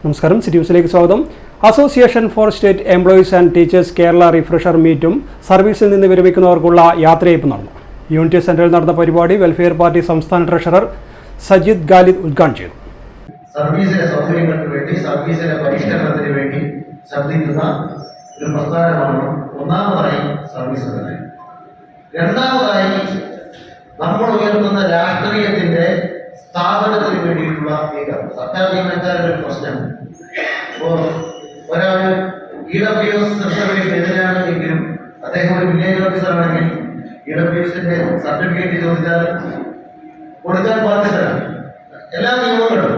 നമസ്കാരം, സിറ്റി ന്യൂസിലേക്ക് സ്വാഗതം. Association for state employees and teachers Kerala refresher മീറ്റും സർവീസിൽ നിന്ന് വിരമിക്കുന്നവർക്കുള്ള യാത്രയയപ്പ് നടന്നു. യൂണിറ്റി സെന്ററിൽ നടന്ന പരിപാടി വെൽഫെയർ പാർട്ടി സംസ്ഥാന ട്രഷറർ സജിദ് ഖാലിദ് ഉദ്ഘാടനം ചെയ്തു. സർവീസിലെ സൗകര്യങ്ങൾക്ക് വേണ്ടി, സർവീസിലെ പരിഷ്കരണത്തിന് വേണ്ടി ശബ്ദിക്കുന്ന ഒരു പ്രസ്ഥാനമാണ് ഒന്നാമതായി സർവീസ് തന്നെ. രണ്ടാമതായി നമ്മൾ ഉയർത്തുന്ന രാഷ്ട്രീയത്തിന്റെ സ്ഥാപനത്തിന് വേണ്ടിയിട്ടുള്ള നീക്കം. സർക്കാർ ജീവനക്കാരുടെ ഒരു പ്രശ്നം, ഇപ്പോൾ ഒരാൾ EWS എതിരാണ് എങ്കിലും അദ്ദേഹം ഒരു വില്ലേജ് ഓഫീസറാണെങ്കിൽ EWSന്റെ സർട്ടിഫിക്കറ്റ് ചോദിച്ചാൽ കൊടുക്കാൻ ബാധ്യതരാണ്. എല്ലാ നിയമങ്ങളും,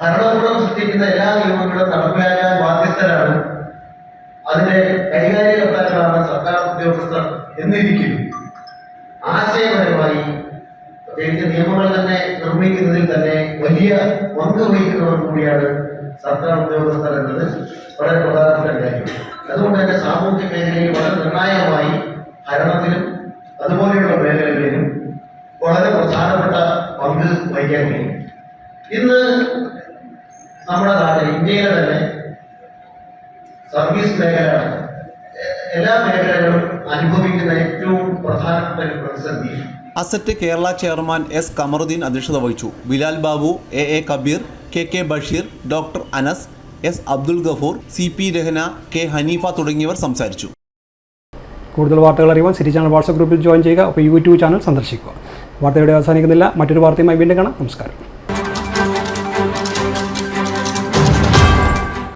ഭരണകൂടം സൃഷ്ടിക്കുന്ന എല്ലാ നിയമങ്ങളും നടപ്പിലാക്കാൻ ബാധ്യസ്ഥരാണ്, അതിന്റെ കൈകാര്യകർത്താക്കളാണ് സർക്കാർ ഉദ്യോഗസ്ഥർ എന്നിരിക്കും. ആശയപരമായി പ്രത്യേകിച്ച് നിയമങ്ങൾ തന്നെ നിർമ്മിക്കുന്നതിൽ തന്നെ വലിയ പങ്ക് വഹിക്കുന്നവർ കൂടിയാണ് സർക്കാർ ഉദ്യോഗസ്ഥർ എന്നത് വളരെ പ്രധാനപ്പെട്ട കാര്യം. അതുകൊണ്ട് തന്നെ സാമൂഹ്യ മേഖലയിൽ വളരെ നിർണായകമായി ഭരണത്തിലും അതുപോലെയുള്ള മേഖലകളിലും വളരെ പ്രധാനപ്പെട്ട പങ്ക് വഹിക്കാൻ കഴിയും. ഇന്ന് നമ്മുടെ നാട്ടിൽ, ഇന്ത്യയിലെ തന്നെ സർവീസ് മേഖല എല്ലാ മേഖലകളും അനുഭവിക്കുന്ന ഏറ്റവും പ്രധാനപ്പെട്ട ഒരു പ്രതിസന്ധി. അസറ്റ് കേരള ചെയർമാൻ എസ് കമറുദ്ദീൻ അധ്യക്ഷത വഹിച്ചു. Bilal Babu, A Kabeer, K Basheer, doctor Anas, S Abdul Gafoor, CP Rehana, K Haneefa തുടങ്ങിയവർ സംസാരിച്ചു. കൂടുതൽ വാർത്തകൾ അറിയുവാൻ സിറ്റി ചാനൽ വാട്സ്ആപ്പ് ഗ്രൂപ്പിൽ ജോയിൻ ചെയ്യുക. അപ്പോൾ യൂട്യൂബ് ചാനൽ സന്ദർശിക്കുക. വാർത്തയുടെ അവസാനിക്കുന്നില്ല. മറ്റൊരു വാർത്തയുമായി വീണ്ടും കാണാം. നമസ്കാരം.